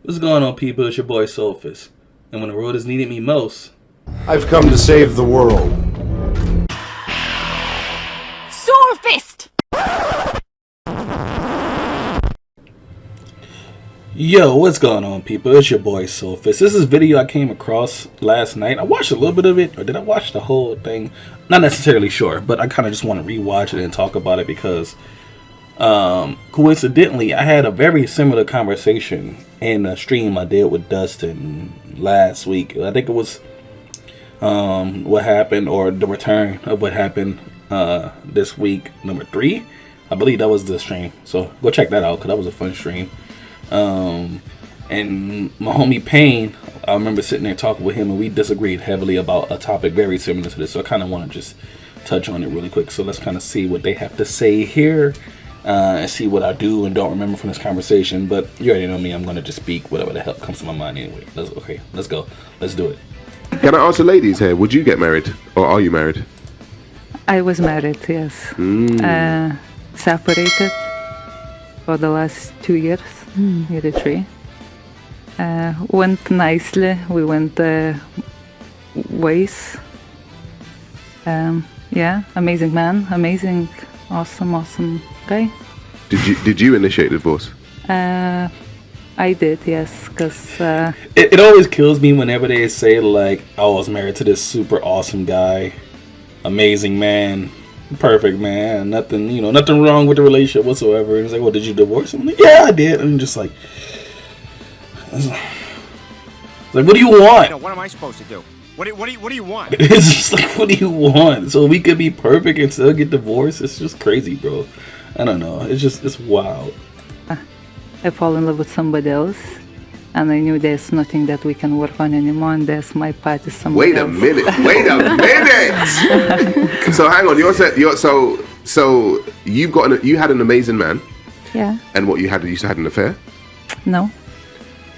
What's going on, people? It's your boy Sophus. And when the world has needed me most, I've come to save the world. Swordfist! yo, what's going on, people? It's your boy Sophus. This is a video I came across last night. I watched a little bit of it, or did I watch the whole thing? Not necessarily sure, but I kind of just want to rewatch it and talk about it because coincidentally, I had a very similar conversation in a stream I did with Dustin last week. I think it was what happened, or the return of what happened this week, number 3. I believe that was the stream, so go check that out because that was a fun stream. And my homie Payne, I remember sitting there talking with him, and we disagreed heavily about a topic very similar to this, so I kind of want to just touch on it really quick. So let's kind of see what they have to say here. And see what I do and don't remember from this conversation. But you already know me, I'm going to just speak whatever the hell comes to my mind anyway. Let's go. Let's do it. Can I ask the ladies here, would you get married? Or are you married? I was married, yes. Separated for the last 2 years, maybe 3. Went nicely. We went ways. Yeah, amazing man, amazing, awesome guy. Did you initiate the divorce? I did, yes, because it always kills me whenever they say like, oh, I was married to this super awesome guy, amazing man, perfect man, nothing wrong with the relationship whatsoever. And it's like, well, did you divorce him? I'm like, yeah, I did. And I'm just like, what do you want? What am I supposed to do? What do you want? It's just like, what do you want? So we could be perfect and still get divorced? It's just crazy, bro. I don't know. It's wild. I fall in love with somebody else, and I knew there's nothing that we can work on anymore, and there's my part is somebody else. Wait a minute! So hang on, so you had an amazing man. Yeah. And what you just had an affair? No.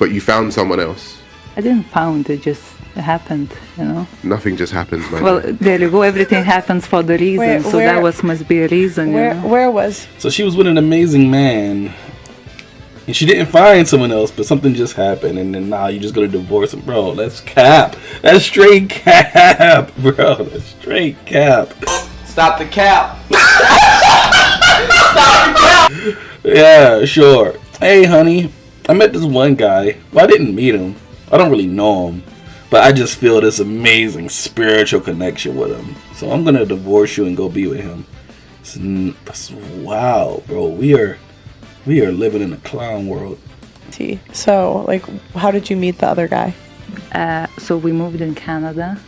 But you found someone else. I didn't found it, just happened, Nothing just happens, man. Well, there you go. Everything happens for the reason, so that must be a reason. Where was? So she was with an amazing man, and she didn't find someone else, but something just happened, and then now you're just gonna divorce him, bro. That's cap. That's straight cap, bro. That's straight cap. Stop the cap. Yeah, sure. Hey, honey, I met this one guy. Well, I didn't meet him. I don't really know him. But I just feel this amazing spiritual connection with him. So I'm going to divorce you and go be with him. That's wow, bro. We are living in a clown world. So, like, how did you meet the other guy? So we moved in Canada.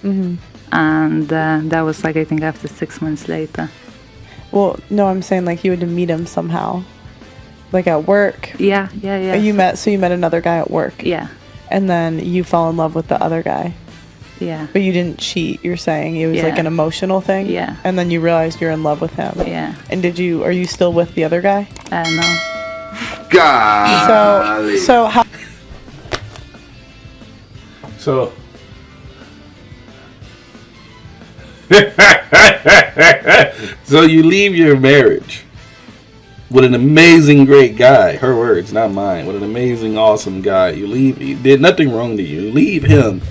And that was like, I think, after 6 months later. Well, no, I'm saying like you had to meet him somehow. Like at work. Yeah. You met another guy at work. Yeah. And then you fell in love with the other guy. Yeah. But you didn't cheat, you're saying. It was like an emotional thing? Yeah. And then you realized you're in love with him. Yeah. And are you still with the other guy? No. Golly. So how... So... so you leave your marriage with an amazing, great guy. Her words, not mine. With an amazing, awesome guy. He did nothing wrong to you. You leave him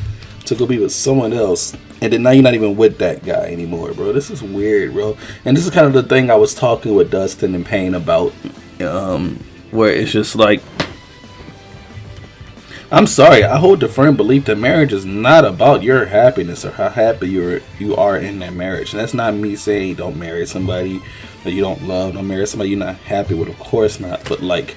to go be with someone else. And then now you're not even with that guy anymore, bro. This is weird, bro. And this is kind of the thing I was talking with Dustin and Payne about. Where it's just like, I'm sorry, I hold the firm belief that marriage is not about your happiness or how happy you are in that marriage. And that's not me saying don't marry somebody that you don't love, don't marry somebody you're not happy with, of course not. But like,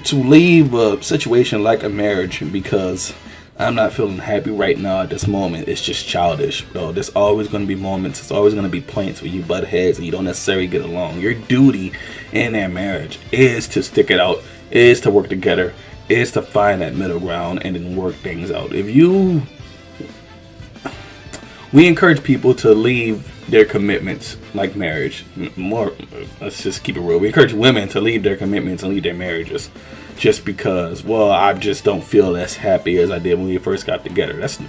to leave a situation like a marriage because I'm not feeling happy right now at this moment, it's just childish, bro. There's always going to be moments, there's always going to be points where you butt heads and you don't necessarily get along. Your duty in that marriage is to stick it out, is to work together, is to find that middle ground and then work things out. We encourage people to leave their commitments like marriage. Let's just keep it real. We encourage women to leave their commitments and leave their marriages. just because, well, I just don't feel as happy as I did when we first got together. That's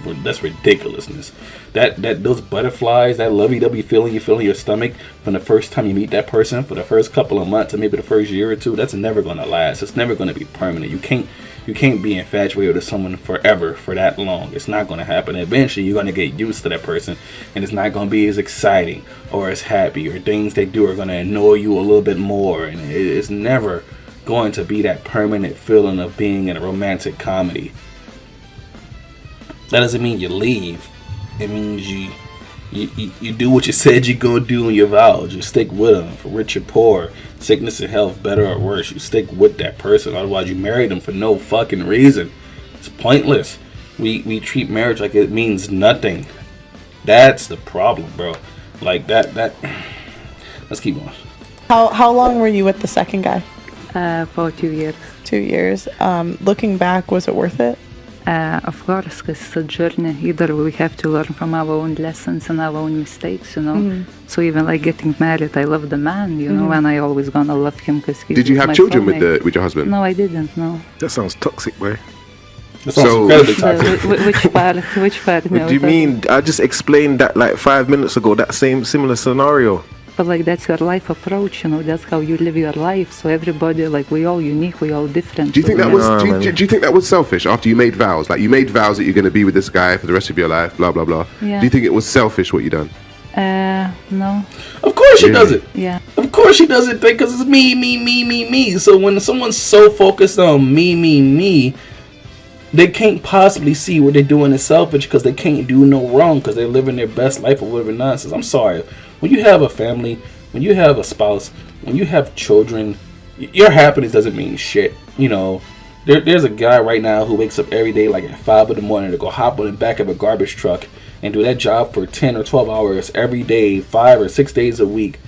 ridiculousness. That those butterflies, that lovey-dovey feeling you feel in your stomach from the first time you meet that person, for the first couple of months or maybe the first year or two, that's never gonna last. It's never gonna be permanent. You can't be infatuated with someone forever for that long. It's not gonna happen. Eventually, you're gonna get used to that person, and it's not gonna be as exciting or as happy, or things they do are gonna annoy you a little bit more, and it's never going to be that permanent feeling of being in a romantic comedy. That doesn't mean you leave. It means you do what you said you're gonna do in your vows. You stick with them, for rich or poor, sickness and health, better or worse. You stick with that person. Otherwise, you marry them for no fucking reason. It's pointless. We treat marriage like it means nothing. That's the problem, bro. Like that. Let's keep going. How long were you with the second guy? For 2 years. 2 years. Looking back, was it worth it? Of course, because it's a journey. Either we have to learn from our own lessons and our own mistakes, you know. Mm-hmm. So even like getting married, I love the man, you know, and I always gonna love him because he's Did you have my children soulmate. with your husband? No, I didn't. No. That sounds toxic, boy. That sounds So- incredibly So, toxic. which part? Which part? What do you mean? I just explained that like 5 minutes ago. That similar scenario. But like that's your life approach, you know. That's how you live your life. So everybody, like we all unique, we all different. Do you think So, that was? No, Do man. you think that was selfish after you made vows? Like you made vows that you're going to be with this guy for the rest of your life, blah blah blah. Yeah. Do you think it was selfish what you done? No. Of course she Really? does it. Yeah. Of course she does it because it's me. So when someone's so focused on me, they can't possibly see what they're doing is selfish because they can't do no wrong because they're living their best life or whatever nonsense. I'm sorry. When you have a family, when you have a spouse, when you have children, your happiness doesn't mean shit. You know, there's a guy right now who wakes up every day like at 5 in the morning to go hop on the back of a garbage truck and do that job for 10 or 12 hours every day, 5 or 6 days a week.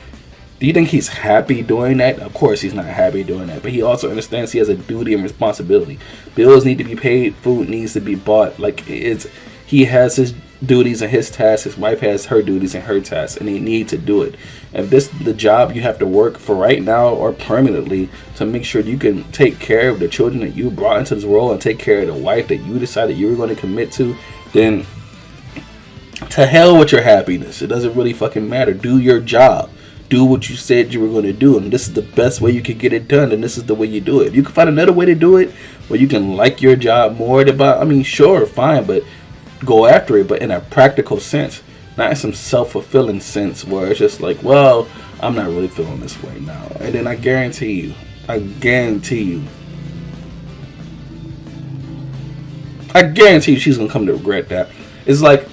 Do you think he's happy doing that? Of course he's not happy doing that, but he also understands he has a duty and responsibility. Bills need to be paid, food needs to be bought. Like he has his duties and his tasks, his wife has her duties and her tasks, and they need to do it. If this is the job you have to work for right now or permanently to make sure you can take care of the children that you brought into this world and take care of the wife that you decided you were going to commit to, then to hell with your happiness. It doesn't really fucking matter. Do your job. Do what you said you were going to do, and this is the best way you can get it done, and this is the way you do it. If you can find another way to do it where you can like your job more sure, fine, but go after it, but in a practical sense, not in some self-fulfilling sense where it's just like, well, I'm not really feeling this way now. And then I guarantee you she's gonna come to regret that. It's like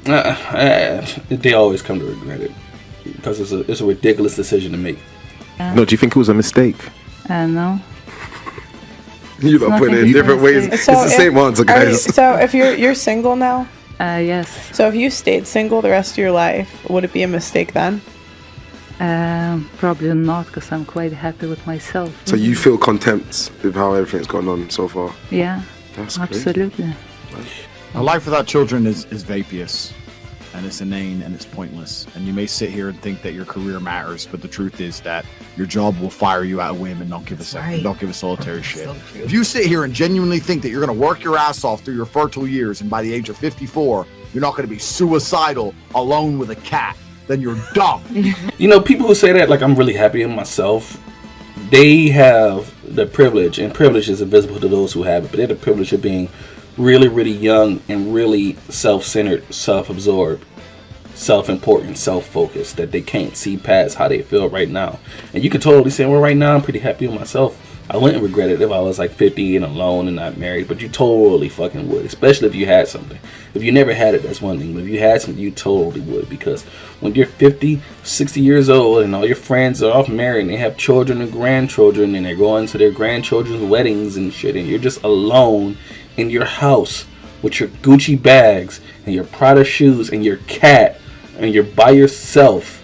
they always come to regret it because it's a ridiculous decision to make. No, do you think it was a mistake? No. You lot put it in nothing different to ways. say. It's the same answer, guys. So if you're single now, Yes. so if you stayed single the rest of your life, would it be a mistake then? Probably not, because I'm quite happy with myself. So you feel content with how everything's gone on so far? Yeah. That's crazy. Absolutely. A life without children is vapious, and it's inane, and it's pointless. And you may sit here and think that your career matters, but the truth is that your job will fire you at a whim and not give a second, don't give a solitary shit. If you sit here and genuinely think that you're going to work your ass off through your fertile years, and by the age of 54, you're not going to be suicidal alone with a cat, then you're dumb. You know, people who say that, like, I'm really happy in myself, they have the privilege, and privilege is invisible to those who have it, but they have the privilege of being really, really young and really self-centered, self-absorbed, self-important, self-focused, that they can't see past how they feel right now. And you can totally say, well, right now I'm pretty happy with myself. I wouldn't regret it if I was like 50 and alone and not married, but you totally fucking would, especially if you had something. If you never had it, that's one thing, but if you had something, you totally would, because when you're 50, 60 years old and all your friends are off married and they have children and grandchildren and they're going to their grandchildren's weddings and shit, and you're just alone in your house with your Gucci bags and your Prada shoes and your cat, and you're by yourself,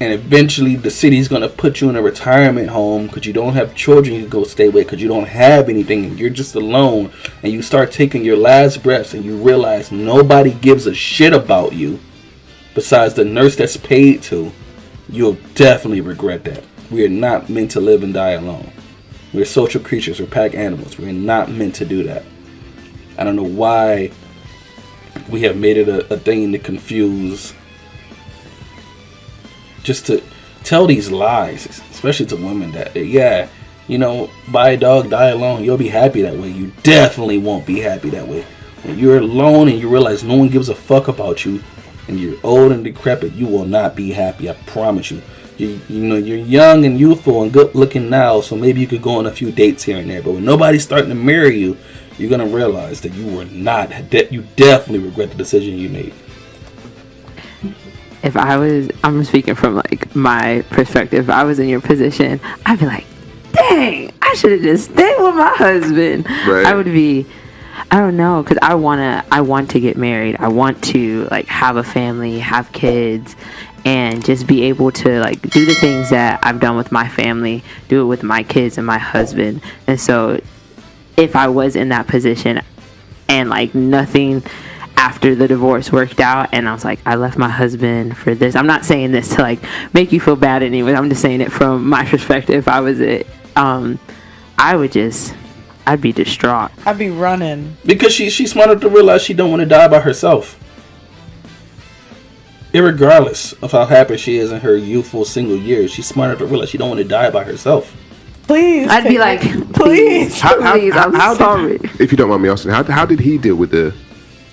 and eventually the city's gonna put you in a retirement home because you don't have children you can go stay with, because you don't have anything and you're just alone, and you start taking your last breaths and you realize nobody gives a shit about you besides the nurse that's paid to, you'll definitely regret that. We are not meant to live and die alone. We're social creatures. We're pack animals. We're not meant to do that. I don't know why we have made it a thing to confuse, just to tell these lies, especially to women, that, yeah, you know, buy a dog, die alone. You'll be happy that way. You definitely won't be happy that way. When you're alone and you realize no one gives a fuck about you, and you're old and decrepit, you will not be happy. I promise you. You know, you're young and youthful and good looking now, so maybe you could go on a few dates here and there. But when nobody's starting to marry you, you're gonna realize that you were not. You definitely regret the decision you made. If I'm speaking from like my perspective. If I was in your position, I'd be like, dang, I should have just stayed with my husband. Right. I would be, I don't know, because I want to get married. I want to like have a family, have kids, and just be able to like do the things that I've done with my family, do it with my kids and my husband. And so if I was in that position and like nothing after the divorce worked out, and I was like, I left my husband for this. I'm not saying this to like make you feel bad anyway. I'm just saying it from my perspective. If I was it, I'd be distraught. I'd be running. Because she's smart enough to realize she don't want to die by herself. Irregardless of how happy she is in her youthful single years, she's smart enough to realize she don't want to die by herself. Please. I'd be like, please, please, I'm sorry. If you don't mind me asking, how did he deal with the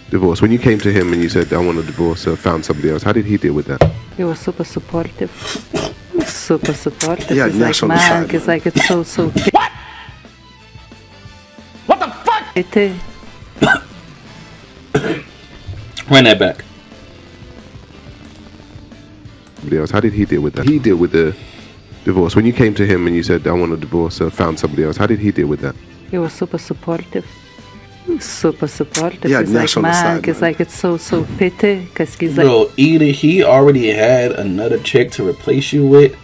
divorce? When you came to him and you said, I want a divorce, found somebody else, how did he deal with that? He was super supportive. Super supportive. Yeah, He's like, man, it's like, it's so What? What the fuck? It Run that back. Somebody else, how did he deal with that? He deal with the divorce. When you came to him and you said, I want a divorce, found somebody else, how did he deal with that? He was super supportive. Super supportive. Yeah, he's like, on the man, side, it's man. like, it's so pity, because he's like, Bro, either he already had another chick to replace you with,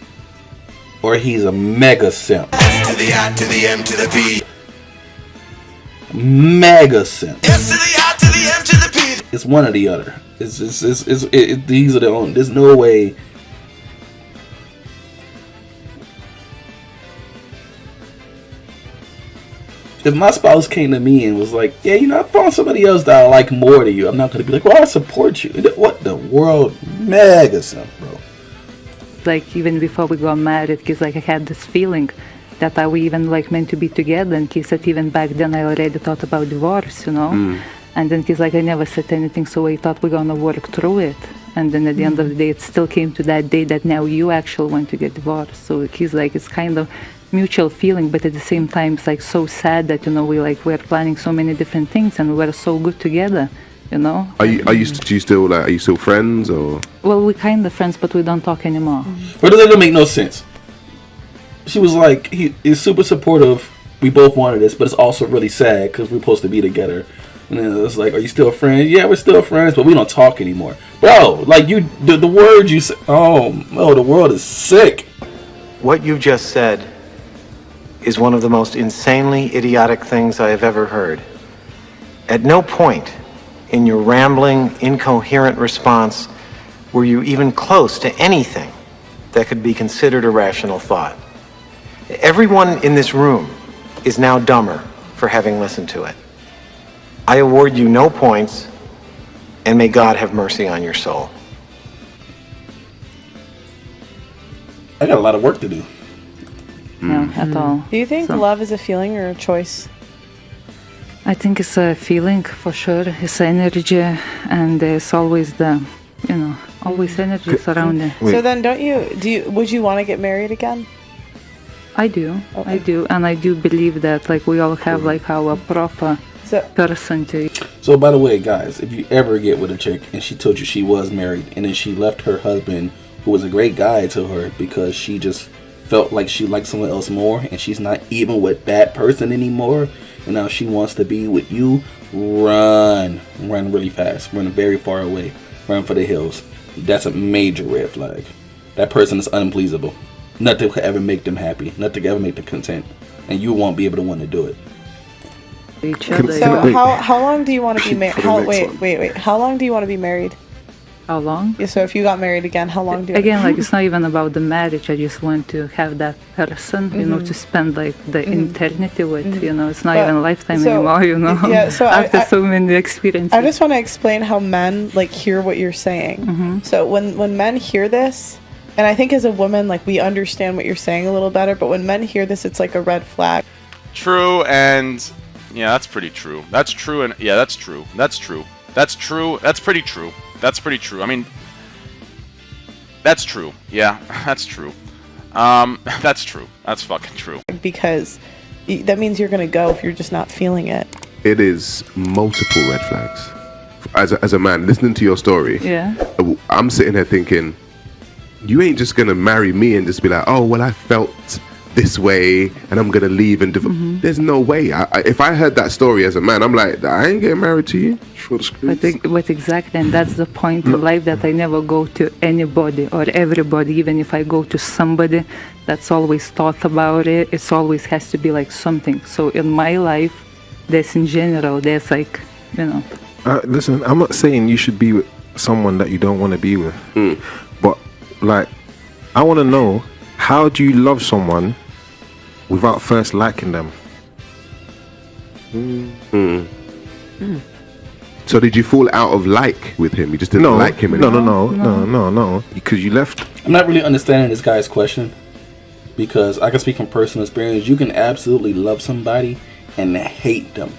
or he's a mega simp. S to the I to the M to the P. Mega simp. S to the I to the M to the P. It's one or the other. These are the only. There's no way. If my spouse came to me and was like, yeah, you know, I found somebody else that I like more than you, I'm not going to be like, well, I support you. What the world? Mega simp, bro. like even before we got married, he's like, I had this feeling that we even like meant to be together, and he said even back then I already thought about divorce, you know. And then he's like, I never said anything, so I thought we're gonna work through it. And then at the end of the day, it still came to that day that now you actually want to get divorced. So he's like, it's kind of mutual feeling, but at the same time, it's like so sad that, you know, we're planning so many different things and we're so good together, you know. Are you still friends, or? Well, we're kind of friends, but we don't talk anymore. But that doesn't make no sense. She was like, he is super supportive. We both wanted this, but it's also really sad because we're supposed to be together. And then it's like, are you still friends? Yeah, we're still friends, but we don't talk anymore. Bro, like the words you say, oh, the world is sick. What you just said is one of the most insanely idiotic things I have ever heard. At no point in your rambling, incoherent response were you even close to anything that could be considered a rational thought. Everyone in this room is now dumber for having listened to it. I award you no points, and may God have mercy on your soul. I got a lot of work to do. No, at all. Do you think love is a feeling or a choice? I think it's a feeling for sure. It's energy, and there's always always energy surrounding. So then, would you want to get married again? I do, Okay. I do, and I do believe that like we all have like our proper person to. So by the way, guys, if you ever get with a chick and she told you she was married and then she left her husband, who was a great guy to her, because she just felt like she liked someone else more and she's not even with that person anymore, and now she wants to be with you, run really fast, run very far away, run for the hills. That's a major red flag. That person is unpleasable. Nothing could ever make them happy. Nothing could ever make them content, and you won't be able to want to do it. Each other. So how long do you want to be married? Wait. How long do you want to be married? How long? Yeah, so if you got married again, how long do you Again, like it's not even about the marriage. I just want to have that person, you know, to spend like the eternity with. You know, it's not But- even a lifetime so- anymore. You know, yeah, so after I- so many experiences. I just want to explain how men like hear what you're saying. So when men hear this, and I think as a woman, like we understand what you're saying a little better, but when men hear this, it's like a red flag. True, and yeah, that's pretty true. That's true, and yeah, that's true. That's true. That's true. That's pretty true. That's pretty true. I mean, that's true. Yeah, that's true. That's true. That's fucking true. Because that means you're gonna go if you're just not feeling it. It is multiple red flags. As a man, listening to your story, Yeah. I'm sitting here thinking, you ain't just gonna marry me and just be like, oh well, I felt this way and I'm gonna leave and there's no way. If I heard that story as a man, I'm like, I ain't getting married to you. But exactly, and that's the point in life, that I never go to anybody or everybody. Even if I go to somebody that's always thought about it, it's always has to be like something. So in my life, there's in general, there's like, you know. Listen, I'm not saying you should be with someone that you don't want to be with, but like, I want to know, how do you love someone without first liking them? So did you fall out of like with him? You just didn't like him anymore? No. Because you left. I'm not really understanding this guy's question, because I can speak from personal experience. You can absolutely love somebody and hate them.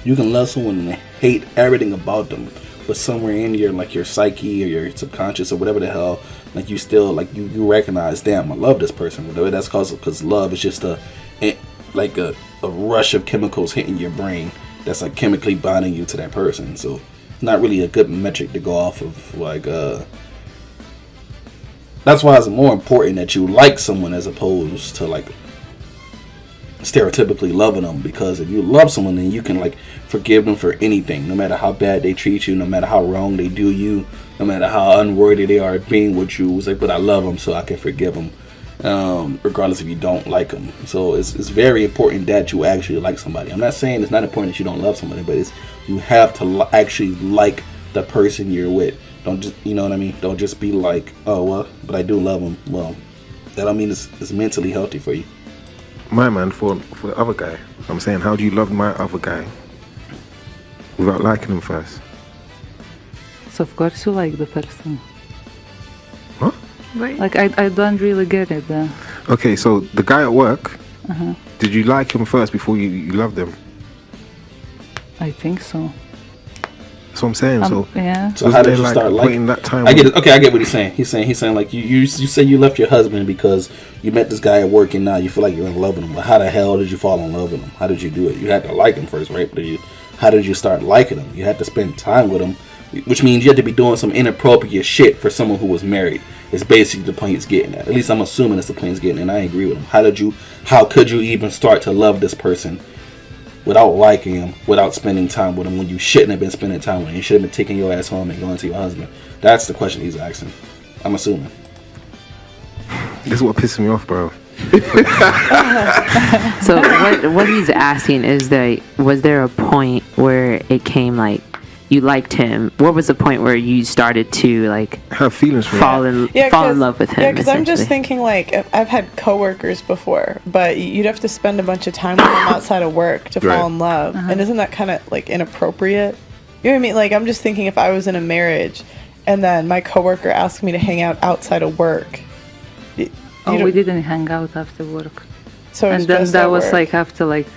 You can love someone and hate everything about them, but somewhere in your like your psyche or your subconscious or whatever the hell, like you still like you recognize, damn, I love this person. Whatever that's called, because love is just a rush of chemicals hitting your brain that's like chemically bonding you to that person. So it's not really a good metric to go off of. Like that's why it's more important that you like someone as opposed to like stereotypically loving them, because if you love someone, then you can like forgive them for anything, no matter how bad they treat you, no matter how wrong they do you, no matter how unworthy they are of being with you. It's like, but I love them, so I can forgive them, regardless if you don't like them. So it's very important that you actually like somebody. I'm not saying it's not important that you don't love somebody, but it's you have to actually like the person you're with. Don't just, you know what I mean? Don't just be like, oh well, but I do love them. Well, that don't mean it's mentally healthy for you. My man, for the other guy, I'm saying, how do you love my other guy without liking him first? So of course you like the person. What? Right. Like I don't really get it. Okay, so the guy at work, did you like him first before you loved him? I think so. That's what I'm saying. So yeah. So how did you like start putting liking that time? I get it. Okay, I get what he's saying. He's saying like you say you left your husband because you met this guy at work and now you feel like you're in love with him. But how the hell did you fall in love with him? How did you do it? You had to like him first, right? How did you start liking him? You had to spend time with him, which means you had to be doing some inappropriate shit for someone who was married. It's basically the point he's getting at. At least I'm assuming it's the point he's getting at, and I agree with him. How could you even start to love this person without liking him, without spending time with him, when you shouldn't have been spending time with him? You should have been taking your ass home and going to your husband. That's the question he's asking, I'm assuming. This is what pisses me off, bro. So what he's asking is that, was there a point where it came like you liked him? What was the point where you started to like have feelings for fall in love with him? Yeah, because I'm just essentially? thinking like I've had coworkers before, but you'd have to spend a bunch of time with them outside of work to fall in love, and isn't that kind of like inappropriate? You know what I mean? Like I'm just thinking, if I was in a marriage, and then my coworker asked me to hang out outside of work. We didn't hang out after work. So it was and then just that at was work. like after like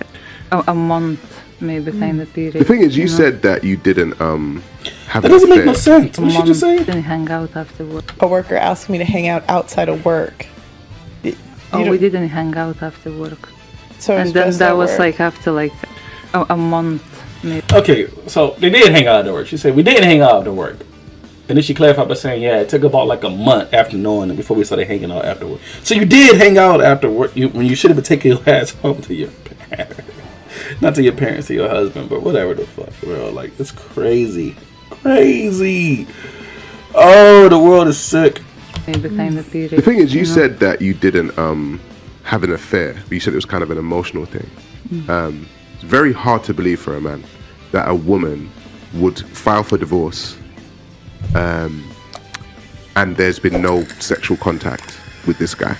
a month, maybe kind of period. The thing is, you know? said that you didn't have That an doesn't make affair. no sense. What did you just say? Didn't hang out after work. A coworker asked me to hang out outside of work. We didn't hang out after work. So it was and then just that at was work. like after like a month, maybe. Okay, so they did hang out after work. She said we didn't hang out after work. And then she clarified by saying, yeah, it took about like a month after knowing it before we started hanging out afterward. So you did hang out after work when you should have been taking your ass home to your parents. Not to your parents, to your husband, but whatever the fuck, bro. Like, it's crazy. Crazy. Oh, the world is sick. Maybe kind of period. The thing is, you know? said that you didn't have an affair, but you said it was kind of an emotional thing. It's very hard to believe for a man that a woman would file for divorce and there's been no sexual contact with this guy.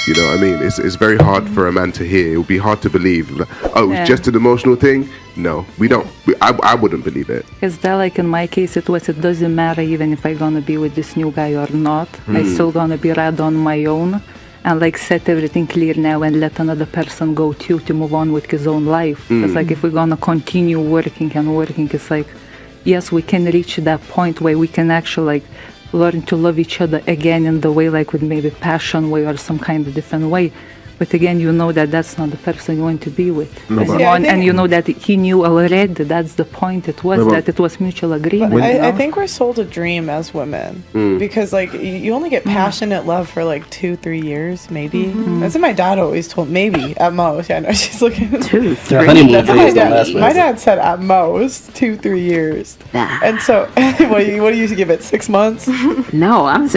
You know what I mean? It's very hard for a man to hear. It would be hard to believe. Like, oh, it's just an emotional thing? No, we don't. I wouldn't believe it. Because that, like in my case, it doesn't matter even if I'm gonna be with this new guy or not. I'm still gonna be right on my own and like set everything clear now and let another person go too to move on with his own life. Because like if we're gonna continue working, it's like, yes, we can reach that point where we can actually like learn to love each other again in the way like with maybe passion way or some kind of different way. But again, you know that that's not the person you want to be with. And you know that he knew already. That's the point. It was mutual agreement. I think we're sold a dream as women because like you only get passionate love for like 2-3 years, maybe. That's what my dad always told. Maybe at most. I know she's looking. 2-3. My dad said at most 2-3 years. Nah. And so, what do you give it? 6 months? No, I'm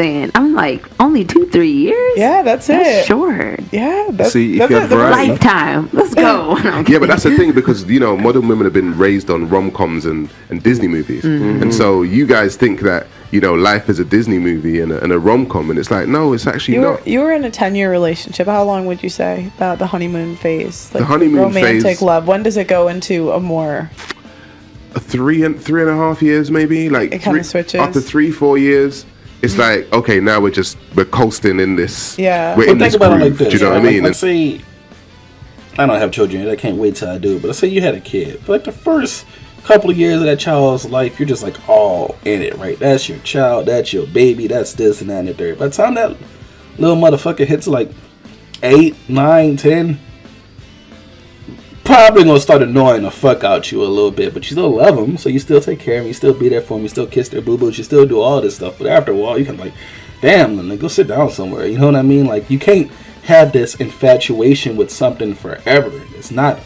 like only 2-3 years. Yeah, that's it. Short. Yeah. See, if you had variety, lifetime. Let's go. Yeah, but that's the thing, because you know modern women have been raised on rom-coms and Disney movies, and so you guys think that you know life is a Disney movie and a rom-com, and it's like, no, it's actually not. You were in a 10-year relationship. How long would you say about the honeymoon phase? Like the honeymoon romantic phase, love. When does it go into a more? 3.5 years, maybe. Like it kind of switches after 3-4 years. It's like, okay, now we're coasting in this. Yeah. We're in think this about groove. it like this. Do you know what I mean? Let's say I don't have children yet. I can't wait till I do. But let's say you had a kid. For like the first couple of years of that child's life, you're just like all in it, right? That's your child. That's your baby. That's this and that and the third. By the time that little motherfucker hits like 8, 9, 10, probably gonna start annoying the fuck out you a little bit, but you still love them, so you still take care of them, you still be there for them, you still kiss their boo-boos, you still do all this stuff. But after a while, you can like, damn, then go sit down somewhere. You know what I mean? Like, you can't have this infatuation with something forever. It's not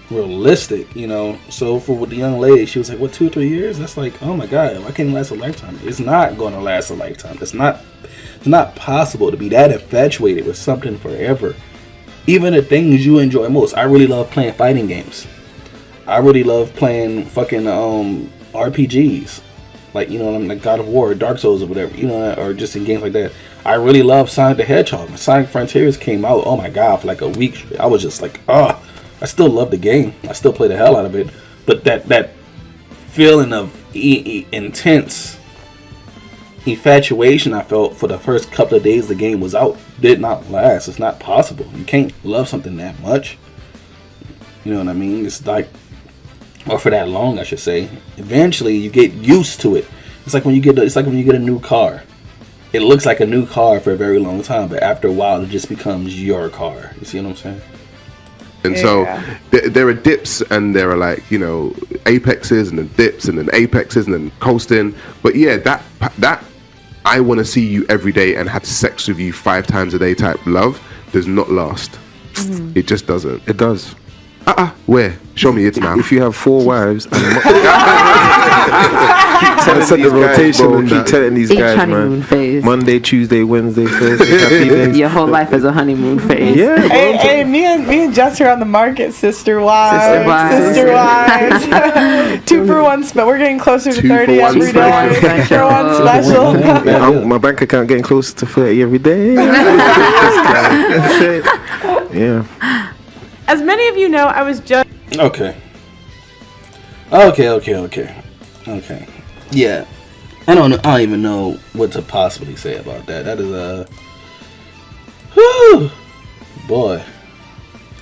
realistic, you know. So for with the young lady, she was like, what, 2 or 3 years? That's like, oh my god, why can't it last a lifetime? It's not gonna last a lifetime. It's not possible to be that infatuated with something forever. Even the things you enjoy most. I really love playing fighting games. I really love playing fucking RPGs. Like, you know, like God of War, Dark Souls or whatever, you know, or just in games like that. I really love Sonic the Hedgehog. When Sonic Frontiers came out, oh my god, for like a week, I was just like, I still love the game. I still play the hell out of it. But that feeling of intense infatuation I felt for the first couple of days the game was out did not last. It's not possible. You can't love something that much. You know what I mean? It's like, or for that long, I should say. Eventually, you get used to it. It's like when you get a new car. It looks like a new car for a very long time, but after a while, it just becomes your car. You see what I'm saying? And so there are dips and there are like, you know, apexes and then dips and then apexes and then coasting. But yeah, that I want to see you every day and have sex with you 5 times a day type love does not last. It just doesn't. It does. Where? Show me it now. If you have 4 wives and set the rotation and keep telling these guys, man, phase. Monday, Tuesday, Wednesday, Thursday, your whole life is a honeymoon phase. Yeah. Hey, me and Jess are on the market, sister wives. 2-for-1 special. We're getting closer to 30 every day. 2-for-1 special. Yeah, my bank account getting closer to 30 every day. Yeah. As many of you know, I was just... Okay. Yeah. I don't even know what to possibly say about that. That is whew, boy.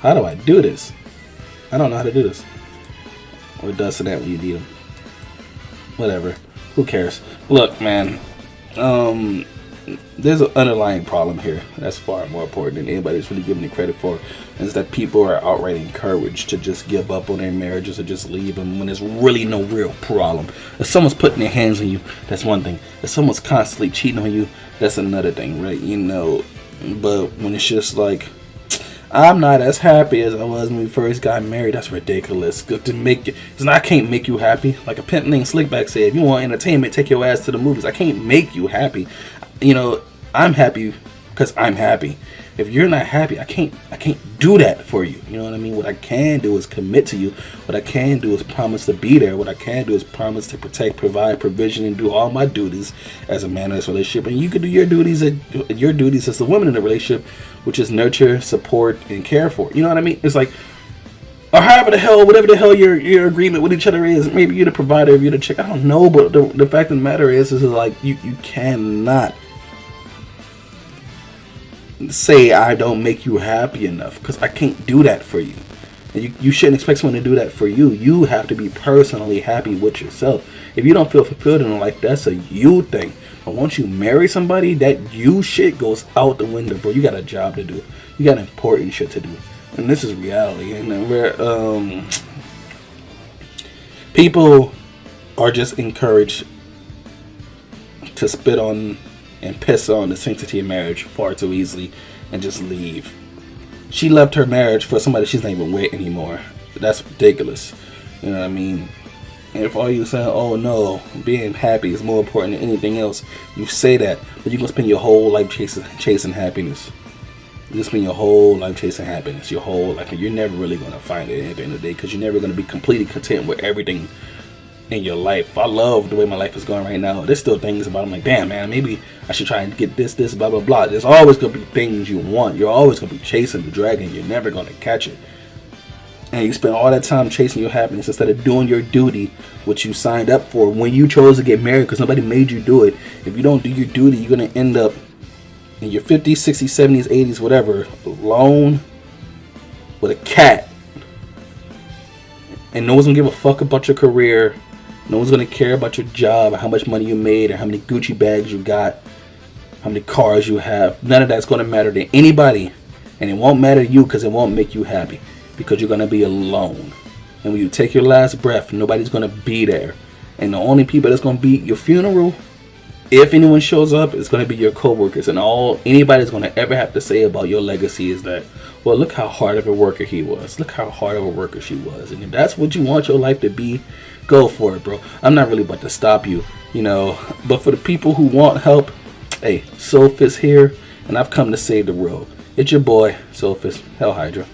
How do I do this? I don't know how to do this. Or Dustin that when you need him. Whatever. Who cares? Look, man. There's an underlying problem here that's far more important than anybody's really giving the credit for. And it's that people are outright encouraged to just give up on their marriages or just leave them when there's really no real problem. If someone's putting their hands on you, that's one thing. If someone's constantly cheating on you, that's another thing, right? You know, but when it's just like, I'm not as happy as I was when we first got married, that's ridiculous. Good to make you, I can't make you happy. Like a pimp named Slickback said, if you want entertainment, take your ass to the movies. I can't make you happy. You know, I'm happy because I'm happy. If you're not happy, I can't do that for you. You know what I mean? What I can do is commit to you. What I can do is promise to be there. What I can do is promise to protect, provide, provision, and do all my duties as a man in this relationship. And you can do your duties as the woman in the relationship, which is nurture, support, and care for. You know what I mean? It's like, or however the hell, whatever the hell your agreement with each other is. Maybe you're the provider, you're the chick. I don't know, but the fact of the matter is like you cannot say I don't make you happy enough, because I can't do that for you. And you shouldn't expect someone to do that for you. You have to be personally happy with yourself. If you don't feel fulfilled in life, that's a you thing. But once you marry somebody, that you shit goes out the window, bro. You got a job to do. You got important shit to do. And this is reality. And where people are just encouraged to spit on and piss on the sanctity of marriage far too easily and just leave. She left her marriage for somebody she's not even with anymore. That's ridiculous. You know what I mean? And if all you saying, oh no, being happy is more important than anything else, you say that, but you're gonna spend your whole life chasing happiness. You spend your whole life chasing happiness, your whole life, and you're never really gonna find it at the end of the day, because you're never gonna be completely content with everything in your life. I love the way my life is going right now. There's still things about it. I'm like, damn man, maybe I should try and get this, blah blah blah. There's always gonna be things you want. You're always gonna be chasing the dragon. You're never gonna catch it. And you spend all that time chasing your happiness instead of doing your duty, which you signed up for when you chose to get married, because nobody made you do it. If you don't do your duty, you're gonna end up in your 50s, 60s, 70s, 80s, whatever, alone with a cat. And no one's gonna give a fuck about your career. No one's going to care about your job, or how much money you made, or how many Gucci bags you got, how many cars you have. None of that's going to matter to anybody. And it won't matter to you, because it won't make you happy. Because you're going to be alone. And when you take your last breath, nobody's going to be there. And the only people that's going to be at your funeral, if anyone shows up, is going to be your co-workers. And all anybody's going to ever have to say about your legacy is that, well, look how hard of a worker he was. Look how hard of a worker she was. And if that's what you want your life to be, go for it, bro. I'm not really about to stop you, you know. But for the people who want help, hey, Sophus here, and I've come to save the world. It's your boy, Sophus, Hell Hydra.